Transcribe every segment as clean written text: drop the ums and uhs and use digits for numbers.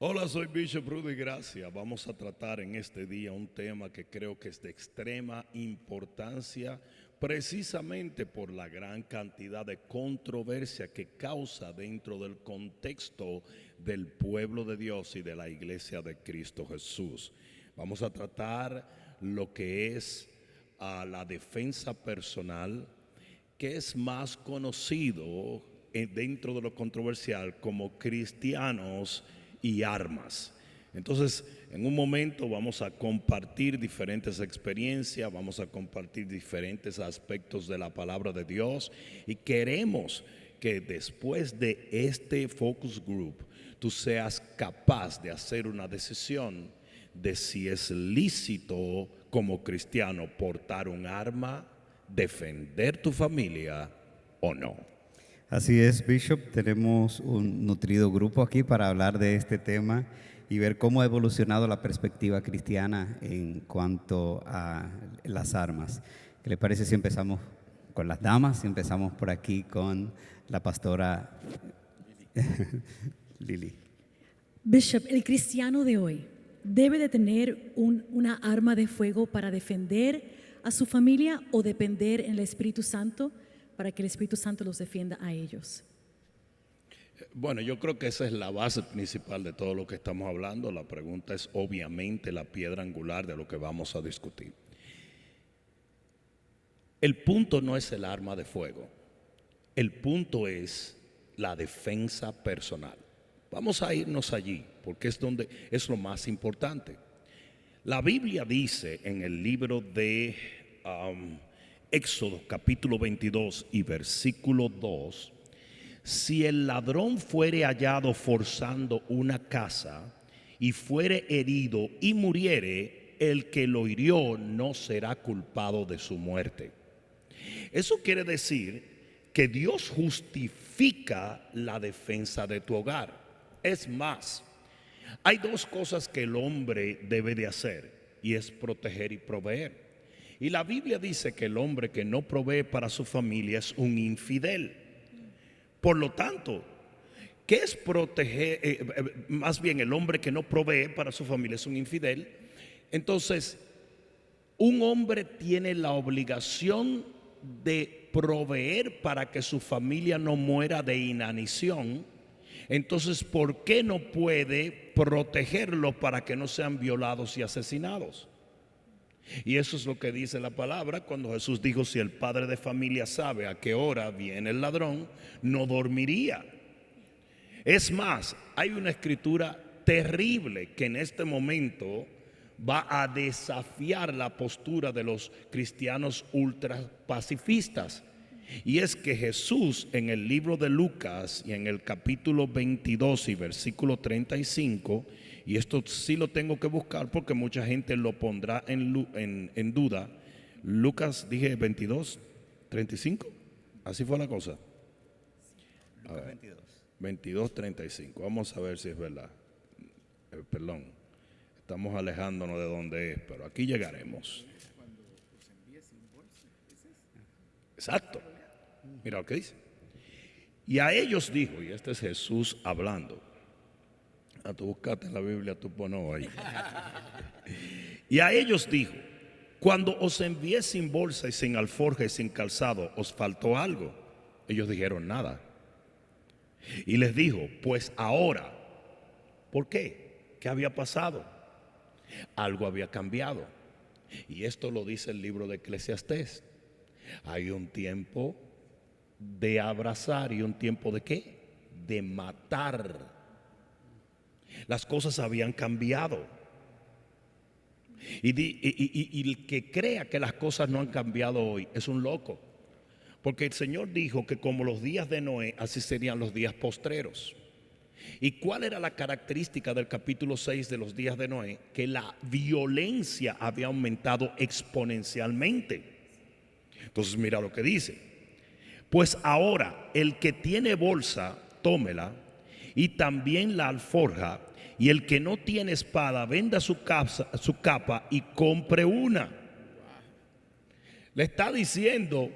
Hola, soy Bishop Rudy Gracia. Vamos a tratar en este día un tema que creo que es de extrema importancia, precisamente por la gran cantidad de controversia que causa dentro del contexto del pueblo de Dios y de la iglesia de Cristo Jesús. Vamos a tratar lo que es la defensa personal, que es más conocido dentro de lo controversial como cristianos y armas. Entonces, en un momento vamos a compartir diferentes experiencias, vamos a compartir diferentes aspectos de la palabra de Dios y queremos que después de este focus group tú seas capaz de hacer una decisión de si es lícito como cristiano portar un arma, defender tu familia o no. Así es, Bishop. Tenemos un nutrido grupo aquí para hablar de este tema y ver cómo ha evolucionado la perspectiva cristiana en cuanto a las armas. ¿Qué le parece si empezamos con las damas? Si empezamos por aquí con la pastora Lili. Bishop, el cristiano de hoy debe de tener una arma de fuego para defender a su familia o depender en el Espíritu Santo para que el Espíritu Santo los defienda a ellos. Bueno, yo creo que esa es la base principal de todo lo que estamos hablando. La pregunta es obviamente la piedra angular de lo que vamos a discutir. El punto no es el arma de fuego, el punto es la defensa personal. Vamos a irnos allí porque es donde es lo más importante. La Biblia dice en el libro de Éxodo capítulo 22 y versículo 2: si el ladrón fuere hallado forzando una casa y fuere herido y muriere, el que lo hirió no será culpado de su muerte. Eso quiere decir que Dios justifica la defensa de tu hogar. Es más, hay dos cosas que el hombre debe de hacer, y es proteger y proveer. Y la Biblia dice que el hombre que no provee para su familia es un infidel. Por lo tanto, ¿qué es proteger? Más bien, el hombre que no provee para su familia es un infidel. Entonces, un hombre tiene la obligación de proveer para que su familia no muera de inanición. Entonces, ¿por qué no puede protegerlo para que no sean violados y asesinados? Y eso es lo que dice la palabra cuando Jesús dijo: si el padre de familia sabe a qué hora viene el ladrón, no dormiría. Es más, hay una escritura terrible que en este momento va a desafiar la postura de los cristianos ultra pacifistas. Y es que Jesús en el libro de Lucas y en el capítulo 22 y versículo 35, y esto sí lo tengo que buscar porque mucha gente lo pondrá en duda. Lucas, dije 22, 35, así fue la cosa. Lucas 22. 22, 35, vamos a ver si es verdad. Perdón, estamos alejándonos de donde es, pero aquí llegaremos. Exacto. Mira lo que dice. Y a ellos dijo, y este es Jesús hablando. Tú buscaste en la Biblia, tú pones ahí. Y a ellos dijo: cuando os envié sin bolsa y sin alforja y sin calzado, ¿os faltó algo? Ellos dijeron: nada. Y les dijo: pues ahora. ¿Por qué? ¿Qué había pasado? Algo había cambiado. Y esto lo dice el libro de Eclesiastés. Hay un tiempo de abrazar y un tiempo de ¿qué? De matar. Las cosas habían cambiado. Y el que crea que las cosas no han cambiado hoy es un loco. Porque el Señor dijo que como los días de Noé, así serían los días postreros. ¿Y cuál era la característica del capítulo 6 de los días de Noé? Que la violencia había aumentado exponencialmente. Entonces mira lo que dice: pues ahora el que tiene bolsa, tómela, y también la alforja, y el que no tiene espada, venda su capa y compre una. Le está diciendo: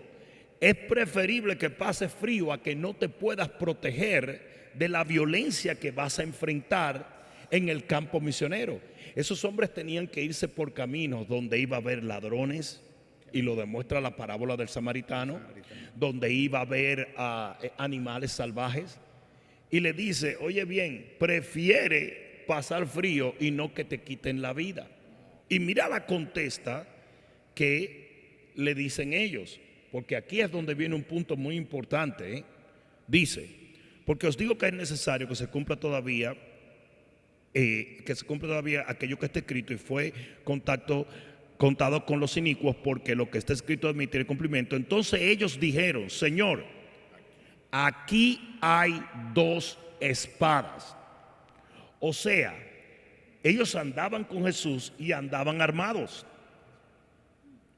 es preferible que pases frío a que no te puedas proteger de la violencia que vas a enfrentar en el campo misionero. Esos hombres tenían que irse por caminos donde iba a haber ladrones, y lo demuestra la parábola del samaritano, donde iba a haber animales salvajes. Y le dice, oye bien, prefiere pasar frío y no que te quiten la vida. Y mira la contesta que le dicen ellos, porque aquí es donde viene un punto muy importante, ¿eh? Dice, porque os digo que es necesario que se cumpla todavía aquello que está escrito y fue contado con los inicuos, porque lo que está escrito admite cumplimiento. Entonces ellos dijeron, Señor, aquí hay 2 espadas. O sea, ellos andaban con Jesús y andaban armados.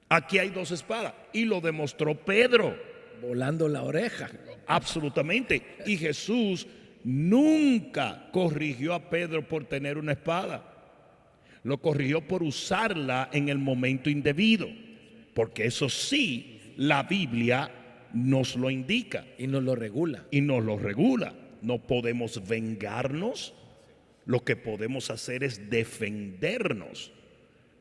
Aquí hay 2 espadas, y lo demostró Pedro. Volando la oreja. Absolutamente. Y Jesús nunca corrigió a Pedro por tener una espada. Lo corrigió por usarla en el momento indebido, porque eso sí, la Biblia nos lo indica. Y nos lo regula. Y nos lo regula. No podemos vengarnos, lo que podemos hacer es defendernos.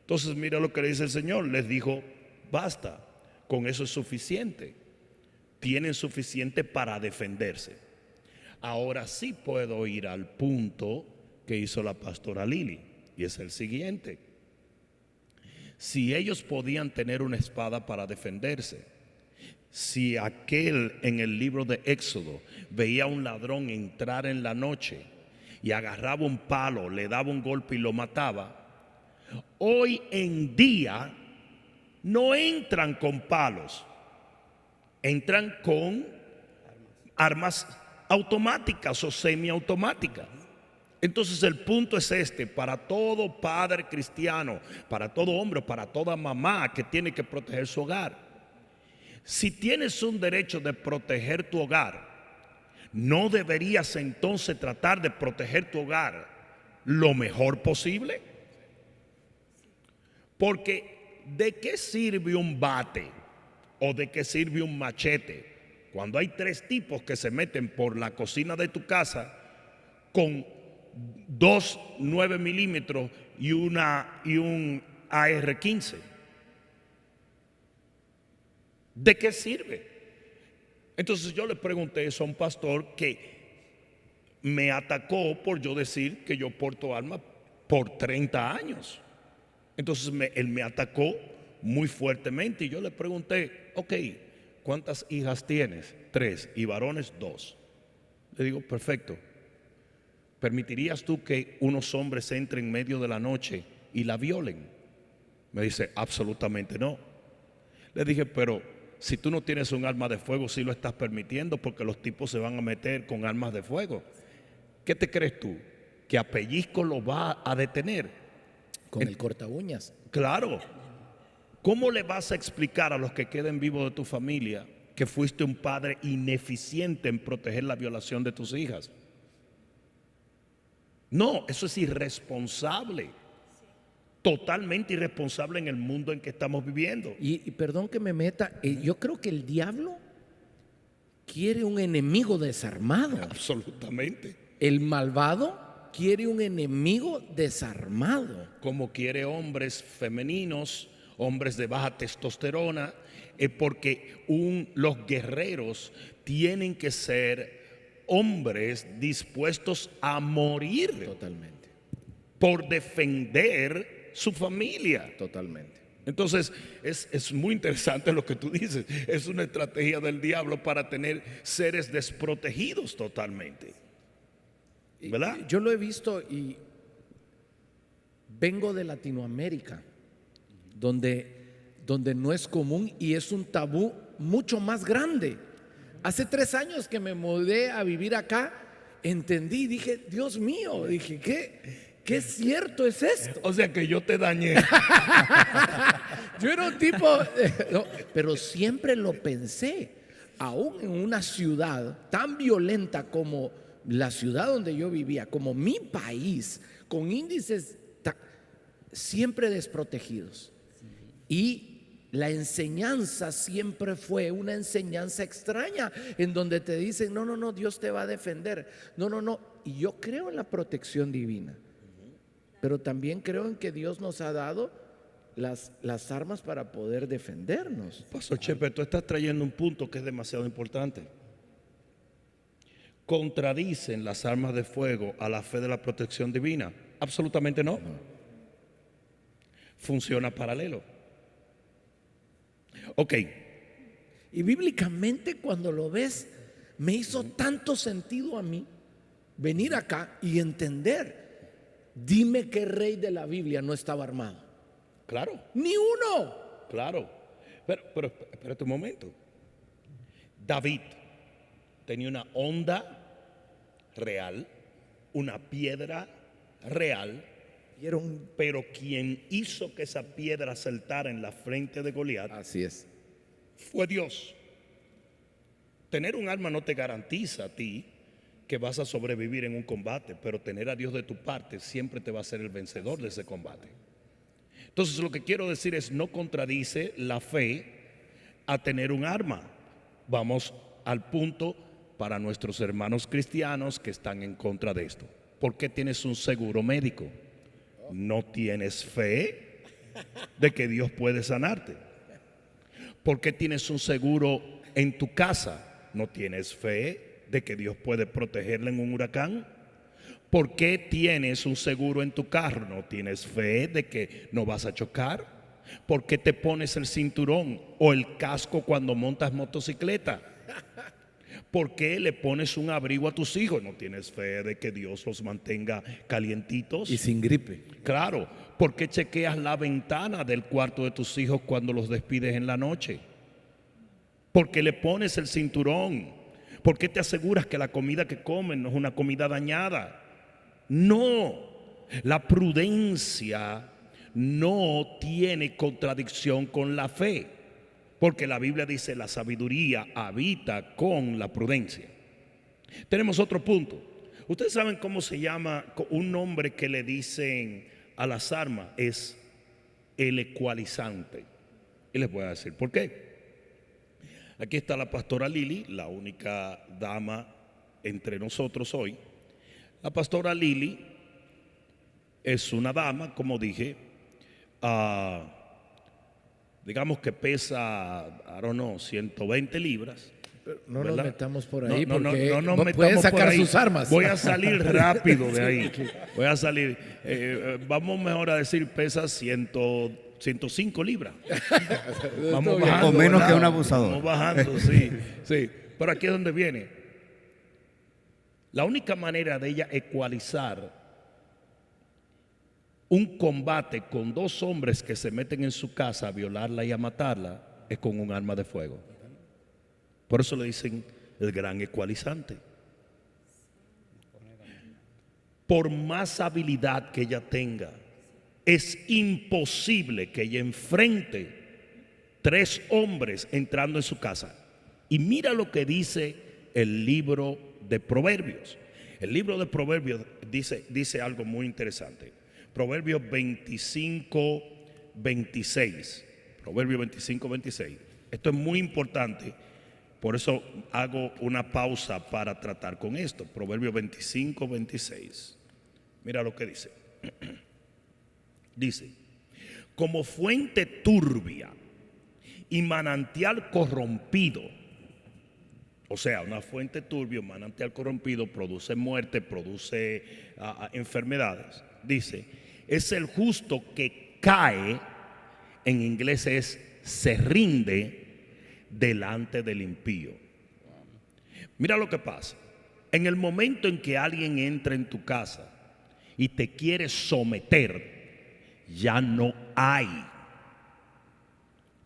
Entonces mira lo que le dice el Señor, les dijo, basta, con eso es suficiente. Tienen suficiente para defenderse. Ahora sí puedo ir al punto que hizo la pastora Lili, y es el siguiente. Si ellos podían tener una espada para defenderse, si aquel en el libro de Éxodo veía a un ladrón entrar en la noche y agarraba un palo, le daba un golpe y lo mataba, hoy en día no entran con palos, entran con armas automáticas o semiautomáticas. Entonces el punto es este, para todo padre cristiano, para todo hombre, para toda mamá que tiene que proteger su hogar. Si tienes un derecho de proteger tu hogar, ¿no deberías entonces tratar de proteger tu hogar lo mejor posible? Porque ¿de qué sirve un bate o de qué sirve un machete cuando hay 3 tipos que se meten por la cocina de tu casa con 2 9 milímetros y un AR-15? ¿De qué sirve? Entonces yo le pregunté eso a un pastor que me atacó por yo decir que yo porto armas por 30 años. Entonces él me atacó muy fuertemente y yo le pregunté, ok, ¿cuántas hijas tienes? 3, y varones 2. Le digo, perfecto. ¿Permitirías tú que unos hombres entren en medio de la noche y la violen? Me dice, absolutamente no. Le dije, pero si tú no tienes un arma de fuego, sí lo estás permitiendo, porque los tipos se van a meter con armas de fuego. ¿Qué te crees tú? ¿Que a pellizco lo va a detener? Con el corta uñas. Claro. ¿Cómo le vas a explicar a los que queden vivos de tu familia que fuiste un padre ineficiente en proteger la violación de tus hijas? No, eso es irresponsable. Totalmente irresponsable en el mundo en que estamos viviendo. Y perdón que me meta, yo creo que el diablo quiere un enemigo desarmado. Absolutamente. El malvado quiere un enemigo desarmado. Como quiere hombres femeninos, hombres de baja testosterona, porque los guerreros tienen que ser hombres dispuestos a morir. Totalmente. Por defender su familia. Totalmente. Entonces es muy interesante lo que tú dices. Es una estrategia del diablo para tener seres desprotegidos totalmente, ¿verdad? Yo lo he visto y vengo de Latinoamérica, donde no es común y es un tabú mucho más grande. Hace 3 años que me mudé a vivir acá, entendí, dije, Dios mío, dije, ¿qué cierto es esto? O sea que yo te dañé. Yo era un tipo, no, pero siempre lo pensé, aún en una ciudad tan violenta como la ciudad donde yo vivía, como mi país, con índices siempre desprotegidos. Y la enseñanza siempre fue una enseñanza extraña, en donde te dicen, no, Dios te va a defender. No. Y yo creo en la protección divina. pero también creo en que Dios nos ha dado las armas para poder defendernos. Pastor Chepe, tú estás trayendo un punto que es demasiado importante. ¿Contradicen las armas de fuego a la fe de la protección divina? Absolutamente no. Funciona paralelo. Ok. Y bíblicamente cuando lo ves, me hizo tanto sentido a mí venir acá y entender. Dime qué rey de la Biblia no estaba armado. Claro, Ni uno. claro. Pero espérate un momento. David tenía una onda real, una piedra real, pero quien hizo que esa piedra saltara en la frente de Goliat Así es. fue Dios. Tener un arma no te garantiza a ti que vas a sobrevivir en un combate, pero tener a Dios de tu parte siempre te va a ser el vencedor de ese combate. Entonces lo que quiero decir es, no contradice la fe a tener un arma. Vamos al punto para nuestros hermanos cristianos que están en contra de esto. ¿Por qué tienes un seguro médico? ¿No tienes fe de que Dios puede sanarte? ¿Por qué tienes un seguro en tu casa? ¿No tienes fe de que Dios puede protegerla en un huracán? ¿Por qué tienes un seguro en tu carro? ¿No tienes fe de que no vas a chocar? ¿Por qué te pones el cinturón o el casco cuando montas motocicleta? ¿Por qué le pones un abrigo a tus hijos? ¿No tienes fe de que Dios los mantenga calientitos? Y sin gripe. Claro. ¿Por qué chequeas la ventana del cuarto de tus hijos cuando los despides en la noche? ¿Por qué le pones el cinturón? ¿Por qué te aseguras que la comida que comen no es una comida dañada? No, la prudencia no tiene contradicción con la fe, porque la Biblia dice la sabiduría habita con la prudencia. Tenemos otro punto. Ustedes saben cómo se llama un nombre que le dicen a las armas, es el ecualizante. Y les voy a decir por qué. Aquí está la pastora Lili, la única dama entre nosotros hoy. La pastora Lili es una dama, como dije, digamos que pesa, I don't know, 120 libras. No ¿verdad? nos metamos por ahí porque no nos pueden metamos sacar por ahí. sus armas. Voy a salir rápido de ahí. Voy a salir. Vamos mejor a decir pesa 105 libras. Vamos bajando, O menos ¿verdad? que un abusador. Vamos bajando, sí, sí. Pero aquí es donde viene. La única manera de ella ecualizar un combate con dos hombres que se meten en su casa a violarla y a matarla es con un arma de fuego. Por eso le dicen el gran ecualizante. Por más habilidad que ella tenga, es imposible que ella enfrente 3 hombres entrando en su casa. Y mira lo que dice el libro de Proverbios. El libro de Proverbios dice algo muy interesante. Proverbios 25, 26. Proverbios 25, 26. Esto es muy importante. Por eso hago una pausa para tratar con esto. Proverbios 25, 26. Mira lo que dice. Dice, como fuente turbia y manantial corrompido, o sea, una fuente turbia, un manantial corrompido produce muerte, produce enfermedades. Dice, es el justo que cae, en inglés se rinde delante del impío. Mira lo que pasa. En el momento en que alguien entra en tu casa y te quiere someter, ya no hay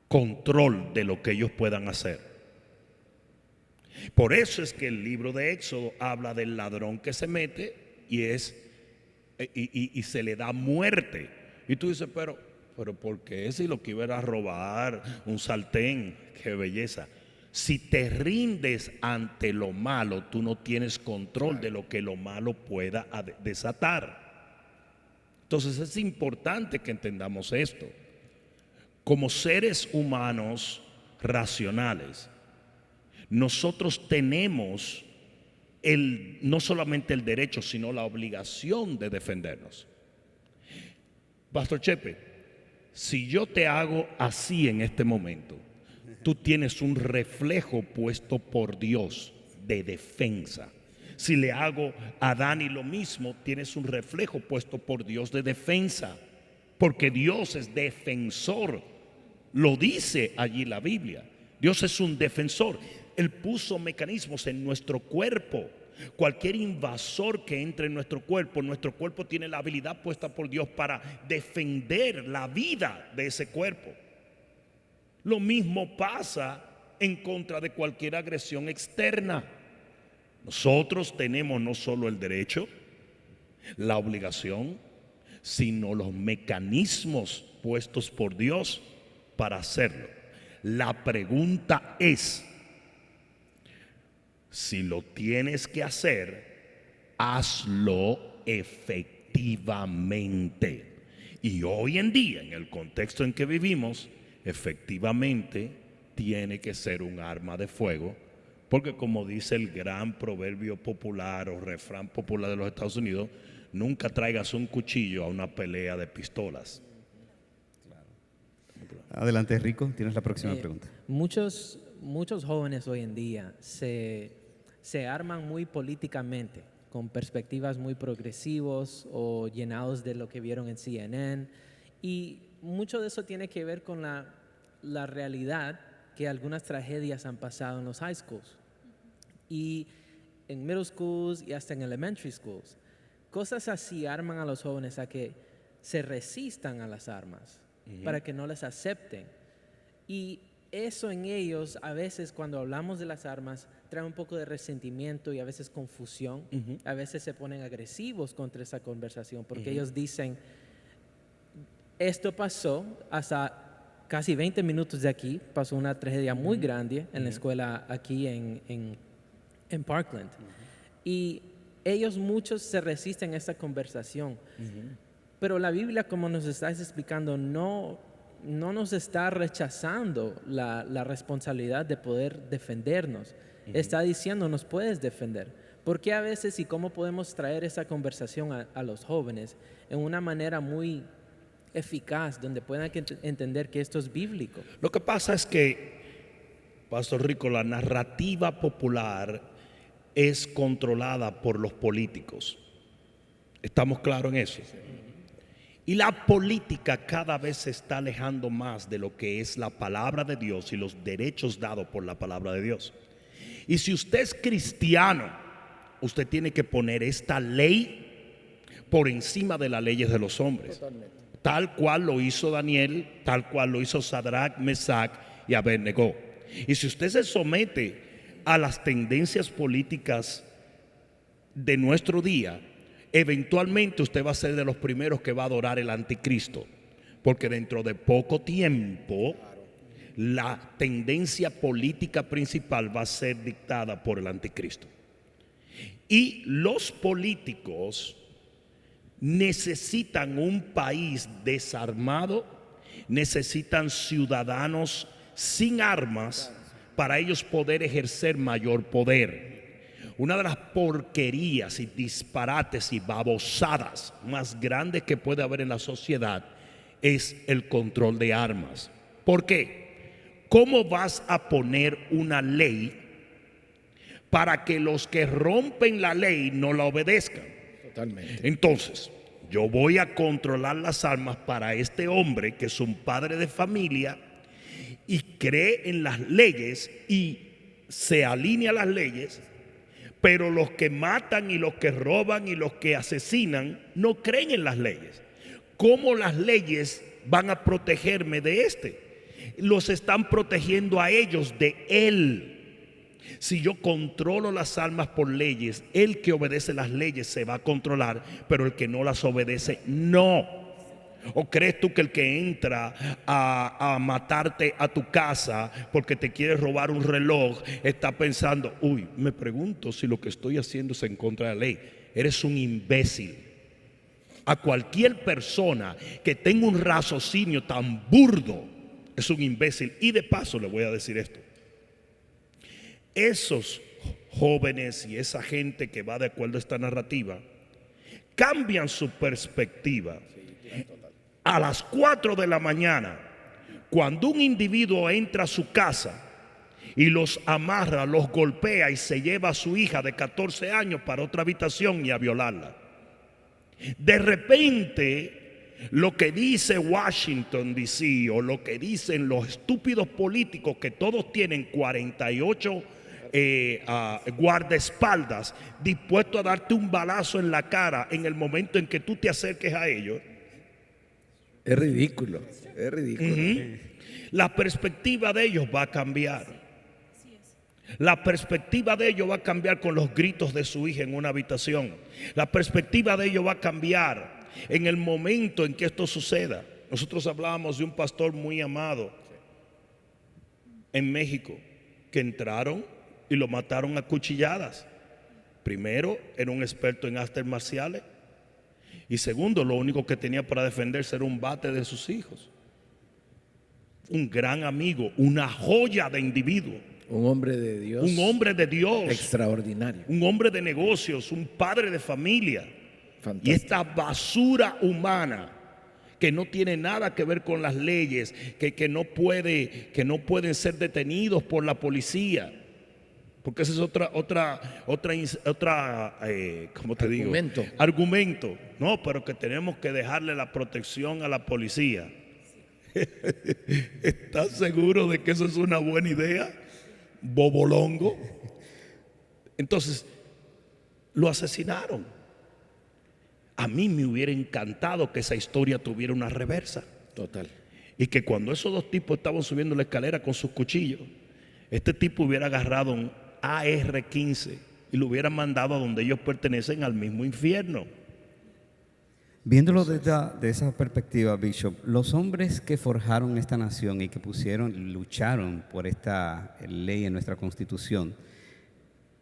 control de lo que ellos puedan hacer. Por eso es que el libro de Éxodo habla del ladrón que se mete y se le da muerte. Y tú dices, pero ¿por qué? Si lo que iba era a robar un sartén, qué belleza. Si te rindes ante lo malo, tú no tienes control de lo que lo malo pueda desatar. Entonces es importante que entendamos esto. Como seres humanos racionales, nosotros tenemos no solamente el derecho, sino la obligación de defendernos. Pastor Chepe, si yo te hago así en este momento, tú tienes un reflejo puesto por Dios de defensa. Si le hago a Dani lo mismo, tienes un reflejo puesto por Dios de defensa, porque Dios es defensor. Lo dice allí la Biblia. Dios es un defensor. Él puso mecanismos en nuestro cuerpo. Cualquier invasor que entre en nuestro cuerpo tiene la habilidad puesta por Dios para defender la vida de ese cuerpo. Lo mismo pasa en contra de cualquier agresión externa. Nosotros tenemos no solo el derecho, la obligación, sino los mecanismos puestos por Dios para hacerlo. La pregunta es, si lo tienes que hacer, hazlo efectivamente. Y hoy en día, en el contexto en que vivimos, efectivamente tiene que ser un arma de fuego, porque como dice el gran proverbio popular o refrán popular de los Estados Unidos, nunca traigas un cuchillo a una pelea de pistolas. Adelante, Rico, tienes la próxima pregunta. Muchos jóvenes hoy en día se arman muy políticamente, con perspectivas muy progresivos o llenados de lo que vieron en CNN, y mucho de eso tiene que ver con la realidad que algunas tragedias han pasado en los high schools y en middle schools y hasta en elementary schools. Cosas así arman a los jóvenes a que se resistan a las armas, para que no las acepten. Y eso en ellos, a veces cuando hablamos de las armas, trae un poco de resentimiento y a veces confusión. A veces se ponen agresivos contra esa conversación porque ellos dicen, esto pasó hasta casi 20 minutos de aquí, pasó una tragedia muy grande en la escuela aquí en Parkland. Y ellos muchos se resisten a esta conversación. Pero la Biblia, como nos estás explicando, no nos está rechazando la responsabilidad de poder defendernos. Está diciendo, nos puedes defender. ¿Por qué a veces y cómo podemos traer esa conversación a los jóvenes en una manera muy eficaz, donde puedan entender que esto es bíblico? Lo que pasa es que, Pastor Rico, la narrativa popular es controlada por los políticos. ¿Estamos claros en eso? Y la política cada vez se está alejando más de lo que es la palabra de Dios y los derechos dados por la palabra de Dios. Y si usted es cristiano, usted tiene que poner esta ley por encima de las leyes de los hombres. Totalmente. Tal cual lo hizo Daniel, tal cual lo hizo Sadrach, Mesach y Abednego. Y si usted se somete a las tendencias políticas de nuestro día, eventualmente usted va a ser de los primeros que va a adorar el anticristo, porque dentro de poco tiempo la tendencia política principal va a ser dictada por el anticristo. Y los políticos necesitan un país desarmado, necesitan ciudadanos sin armas para ellos poder ejercer mayor poder. Una de las porquerías y disparates y babosadas más grandes que puede haber en la sociedad es el control de armas. ¿Por qué? ¿Cómo vas a poner una ley para que los que rompen la ley no la obedezcan? Totalmente. Entonces, yo voy a controlar las armas para este hombre que es un padre de familia y cree en las leyes y se alinea a las leyes, pero los que matan y los que roban y los que asesinan no creen en las leyes. ¿Cómo las leyes van a protegerme de este? Los están protegiendo a ellos de él. Si yo controlo las armas por leyes, el que obedece las leyes se va a controlar, pero el que no las obedece, no. ¿O crees tú que el que entra a matarte a tu casa porque te quiere robar un reloj está pensando, uy, me pregunto si lo que estoy haciendo es en contra de la ley? Eres un imbécil. A cualquier persona que tenga un raciocinio tan burdo es un imbécil. Y de paso le voy a decir esto: esos jóvenes y esa gente que va de acuerdo a esta narrativa cambian su perspectiva a las 4 de la mañana, cuando un individuo entra a su casa y los amarra, los golpea y se lleva a su hija de 14 años para otra habitación y a violarla. De repente, lo que dice Washington DC o lo que dicen los estúpidos políticos, que todos tienen 48 guardaespaldas dispuestos a darte un balazo en la cara en el momento en que tú te acerques a ellos. Es ridículo, es ridículo. La perspectiva de ellos va a cambiar. La perspectiva de ellos va a cambiar con los gritos de su hija en una habitación. La perspectiva de ellos va a cambiar en el momento en que esto suceda. Nosotros hablábamos de un pastor muy amado en México que entraron y lo mataron a cuchilladas. Primero, era un experto en artes marciales. Y segundo, lo único que tenía para defenderse era un bate de sus hijos. Un gran amigo, una joya de individuo. Un hombre de Dios. Un hombre de Dios. Extraordinario. Un hombre de negocios, un padre de familia. Fantástico. Y esta basura humana que no tiene nada que ver con las leyes, que no pueden ser detenidos por la policía. Porque ese es ¿cómo te digo? Argumento. No, pero que tenemos que dejarle la protección a la policía. ¿Estás seguro de que eso es una buena idea? Bobolongo. Entonces, lo asesinaron. A mí me hubiera encantado que esa historia tuviera una reversa. Total. Y que cuando esos dos tipos estaban subiendo la escalera con sus cuchillos, este tipo hubiera agarrado un AR-15 y lo hubiera mandado a donde ellos pertenecen, al mismo infierno. Viéndolo desde esa perspectiva, Bishop, los hombres que forjaron esta nación y que lucharon por esta ley en nuestra Constitución,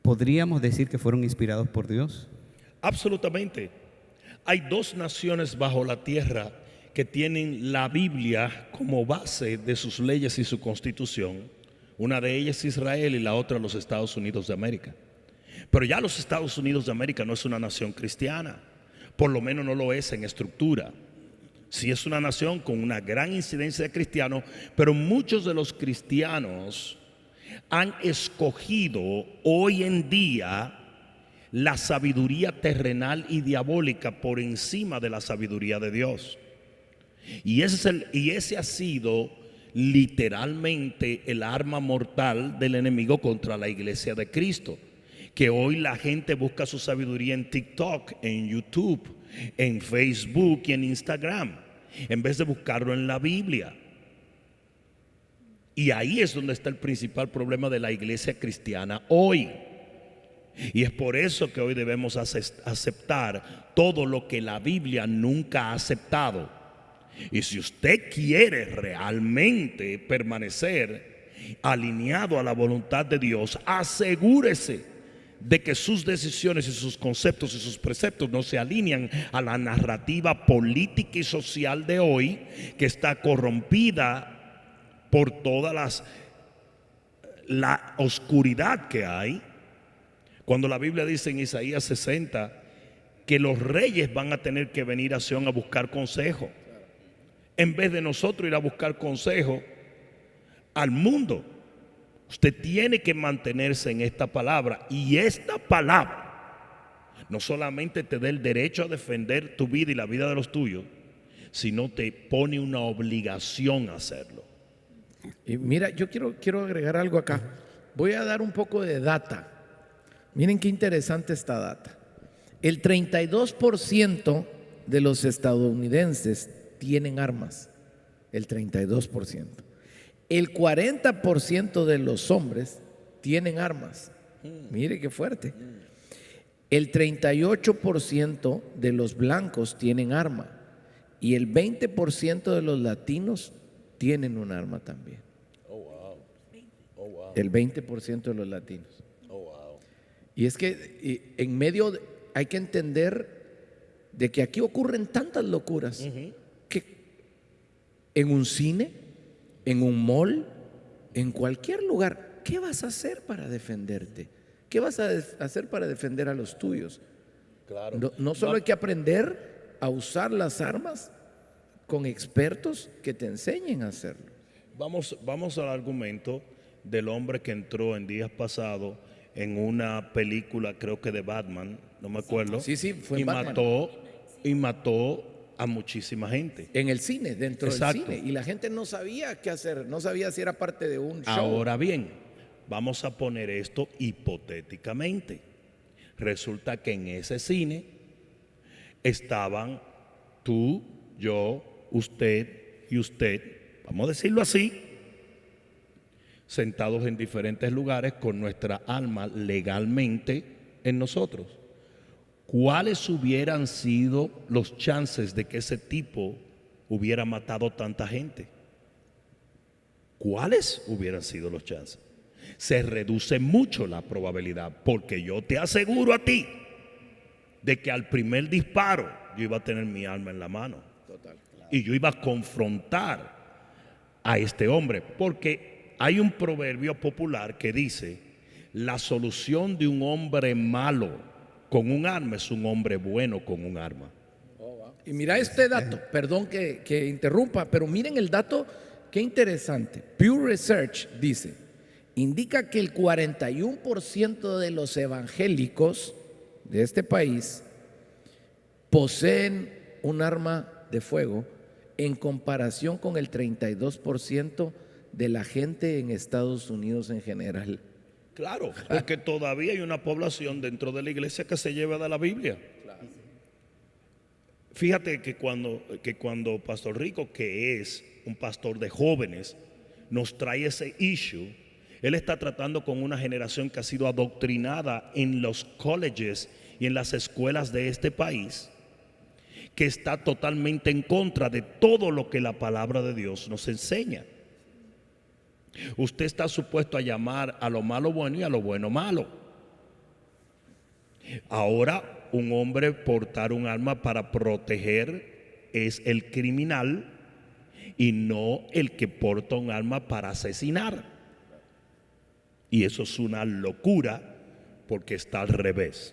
¿podríamos decir que fueron inspirados por Dios? Absolutamente. Hay dos naciones bajo la tierra que tienen la Biblia como base de sus leyes y su constitución. Una de ellas es Israel y la otra los Estados Unidos de América. Pero ya los Estados Unidos de América no es una nación cristiana. Por lo menos no lo es en estructura. Sí es una nación con una gran incidencia de cristianos, pero muchos de los cristianos han escogido hoy en día la sabiduría terrenal y diabólica por encima de la sabiduría de Dios. Y ese ha sido literalmente el arma mortal del enemigo contra la iglesia de Cristo. Que hoy la gente busca su sabiduría en TikTok, en YouTube, en Facebook y en Instagram, en vez de buscarlo en la Biblia. Y ahí es donde está el principal problema de la iglesia cristiana hoy. Y es por eso que hoy debemos aceptar todo lo que la Biblia nunca ha aceptado. Y si usted quiere realmente permanecer alineado a la voluntad de Dios, asegúrese de que sus decisiones y sus conceptos y sus preceptos no se alinean a la narrativa política y social de hoy, que está corrompida por toda la oscuridad que hay. Cuando la Biblia dice en Isaías 60 que los reyes van a tener que venir a Sión a buscar consejo, en vez de nosotros ir a buscar consejo al mundo. Usted tiene que mantenerse en esta palabra, y esta palabra no solamente te da el derecho a defender tu vida y la vida de los tuyos, sino te pone una obligación a hacerlo. Y mira, yo quiero agregar algo acá. Voy a dar un poco de data. Miren qué interesante esta data. El 32% de los estadounidenses tienen armas. El 32%. El 40% de los hombres tienen armas. Mire qué fuerte. El 38% de los blancos tienen arma. Y el 20% de los latinos tienen un arma también. El 20% de los latinos. Y es que en medio hay que entender de que aquí ocurren tantas locuras que en un cine, en un mall, en cualquier lugar, ¿qué vas a hacer para defenderte? ¿Qué vas a hacer para defender a los tuyos? Claro. No solo hay que aprender a usar las armas con expertos que te enseñen a hacerlo. Vamos al argumento del hombre que entró en días pasados en una película, creo que de Batman, no me acuerdo. Sí, fue en y Batman. mató a muchísima gente. En el cine, dentro Exacto. del cine. Y la gente no sabía qué hacer, no sabía si era parte de un show. Ahora bien, vamos a poner esto hipotéticamente. Resulta que en ese cine estaban tú, yo, usted y usted, vamos a decirlo así, sentados en diferentes lugares con nuestra alma legalmente en nosotros. ¿Cuáles hubieran sido los chances de que ese tipo hubiera matado tanta gente? ¿Cuáles hubieran sido los chances? Se reduce mucho la probabilidad, porque yo te aseguro a ti de que al primer disparo yo iba a tener mi alma en la mano. Total. Y yo iba a confrontar a este hombre, porque hay un proverbio popular que dice: la solución de un hombre malo con un arma es un hombre bueno con un arma. Y mira este dato, perdón que interrumpa, pero miren el dato, qué interesante. Pew Research dice, indica que el 41% de los evangélicos de este país poseen un arma de fuego en comparación con el 32% de la gente en Estados Unidos en general. Claro, porque todavía hay una población dentro de la iglesia que se lleva de la Biblia. Fíjate que cuando Pastor Rico, que es un pastor de jóvenes, nos trae ese issue, él está tratando con una generación que ha sido adoctrinada en los colleges y en las escuelas de este país, que está totalmente en contra de todo lo que la palabra de Dios nos enseña. Usted está supuesto a llamar a lo malo bueno y a lo bueno malo. Ahora, un hombre portar un arma para proteger es el criminal y no el que porta un arma para asesinar. Y eso es una locura, porque está al revés.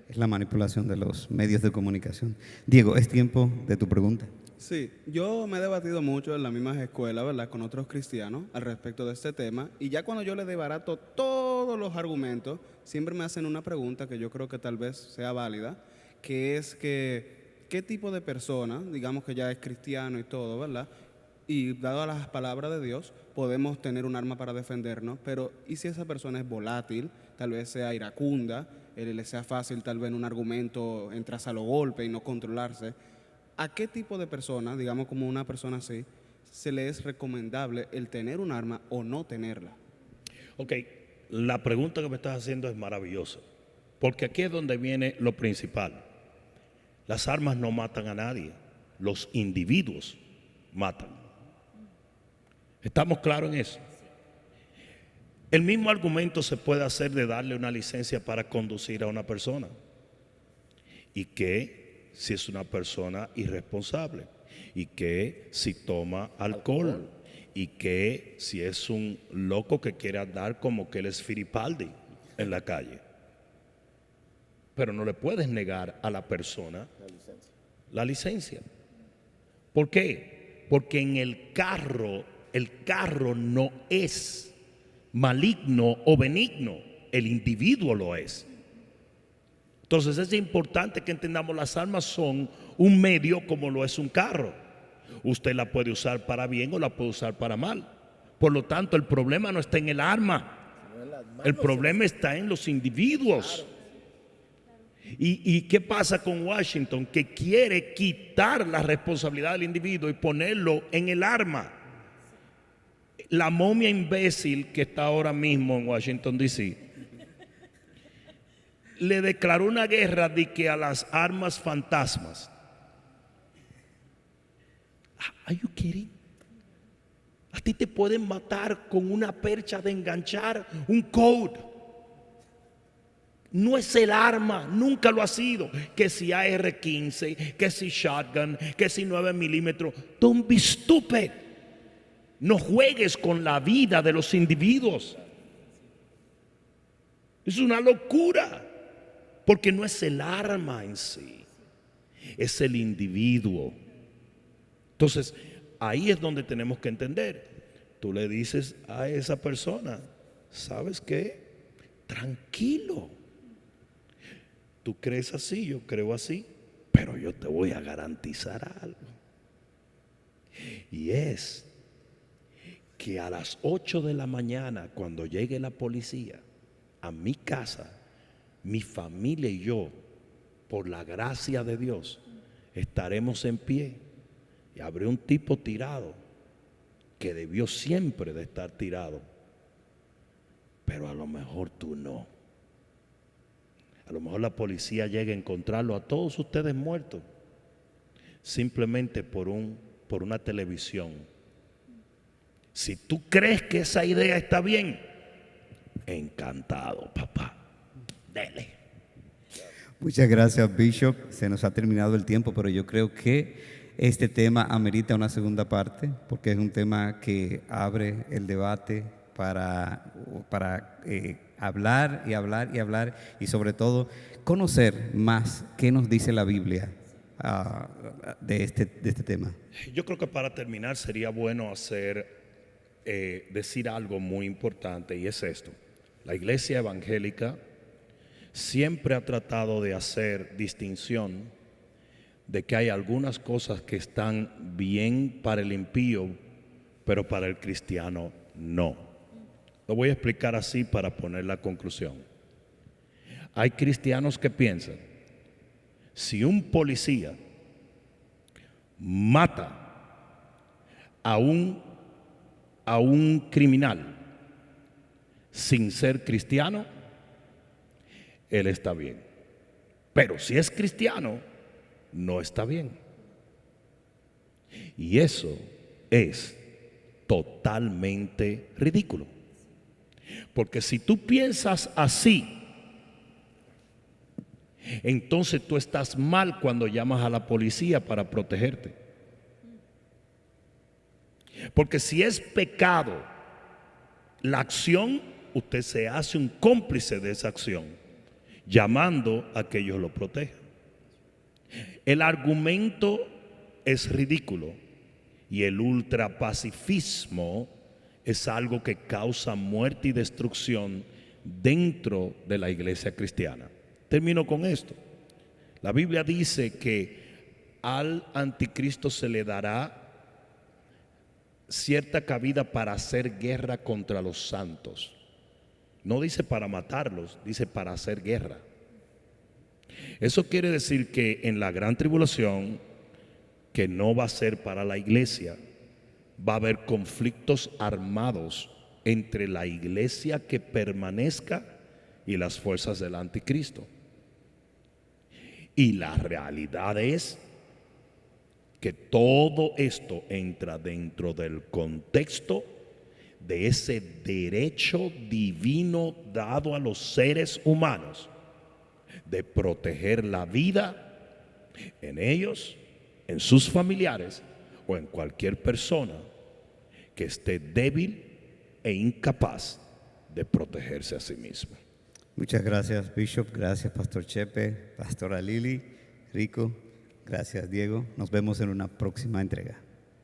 Es la manipulación de los medios de comunicación. Diego, es tiempo de tu pregunta. Sí, yo me he debatido mucho en las mismas escuelas, ¿verdad?, con otros cristianos al respecto de este tema, y ya cuando yo les desbarato todos los argumentos, siempre me hacen una pregunta que yo creo que tal vez sea válida, que es que ¿qué tipo de persona, digamos que ya es cristiano y todo, ¿verdad?, y dado a las palabras de Dios, podemos tener un arma para defendernos, pero ¿y si esa persona es volátil, tal vez sea iracunda, le sea fácil tal vez en un argumento entrarse a los golpes y no controlarse? ¿A qué tipo de persona, digamos como una persona así, se le es recomendable el tener un arma o no tenerla? Ok, la pregunta que me estás haciendo es maravillosa, porque aquí es donde viene lo principal. Las armas no matan a nadie, los individuos matan. ¿Estamos claros en eso? El mismo argumento se puede hacer de darle una licencia para conducir a una persona. ¿Y qué si es una persona irresponsable? ¿Y qué si toma alcohol? ¿Y qué si es un loco que quiere andar como que él es Firipaldi en la calle? Pero no le puedes negar a la persona la licencia. ¿Por qué? Porque en el carro no es maligno o benigno, el individuo lo es. Entonces es importante que entendamos, las armas son un medio como lo es un carro. Usted la puede usar para bien o la puede usar para mal. Por lo tanto, el problema no está en el arma, el problema está en los individuos. ¿Y qué pasa con Washington? Que quiere quitar la responsabilidad del individuo y ponerlo en el arma. La momia imbécil que está ahora mismo en Washington, D.C., le declaró una guerra de que a las armas fantasmas. Are you kidding? A ti te pueden matar con una percha de enganchar, un code. No es el arma, nunca lo ha sido. Que si AR-15, que si shotgun, que si 9 milímetros. Don't be stupid. No juegues con la vida de los individuos. Es una locura. Porque no es el arma en sí, es el individuo. Entonces, ahí es donde tenemos que entender. Tú le dices a esa persona, ¿sabes qué? Tranquilo. Tú crees así, yo creo así, pero yo te voy a garantizar algo. Y es que a las 8 de la mañana, cuando llegue la policía a mi casa, mi familia y yo, por la gracia de Dios, estaremos en pie. Y habrá un tipo tirado que debió siempre de estar tirado, pero a lo mejor tú no. A lo mejor la policía llega a encontrarlo a todos ustedes muertos simplemente por una televisión. Si tú crees que esa idea está bien, encantado, papá. Dele. Muchas gracias, Bishop. Se nos ha terminado el tiempo, pero yo creo que este tema amerita una segunda parte, porque es un tema que abre el debate para hablar y hablar y hablar, y sobre todo conocer más qué nos dice la Biblia de este tema. Yo creo que para terminar sería bueno decir algo muy importante, y es esto. La iglesia evangélica siempre ha tratado de hacer distinción de que hay algunas cosas que están bien para el impío, pero para el cristiano no. Lo voy a explicar así para poner la conclusión. Hay cristianos que piensan, si un policía mata a un criminal sin ser cristiano, él está bien. Pero si es cristiano, no está bien. Y eso es totalmente ridículo. Porque si tú piensas así, entonces tú estás mal cuando llamas a la policía para protegerte. Porque si es pecado la acción, usted se hace un cómplice de esa acción, llamando a que ellos lo protejan. El argumento es ridículo y el ultrapacifismo es algo que causa muerte y destrucción dentro de la iglesia cristiana. Termino con esto. La Biblia dice que al anticristo se le dará cierta cabida para hacer guerra contra los santos. No dice para matarlos, dice para hacer guerra. Eso quiere decir que en la gran tribulación, que no va a ser para la iglesia, va a haber conflictos armados entre la iglesia que permanezca y las fuerzas del anticristo. Y la realidad es que todo esto entra dentro del contexto de ese derecho divino dado a los seres humanos de proteger la vida en ellos, en sus familiares o en cualquier persona que esté débil e incapaz de protegerse a sí mismo. Muchas gracias, Bishop. Gracias, Pastor Chepe, Pastora Lili, Rico. Gracias, Diego. Nos vemos en una próxima entrega.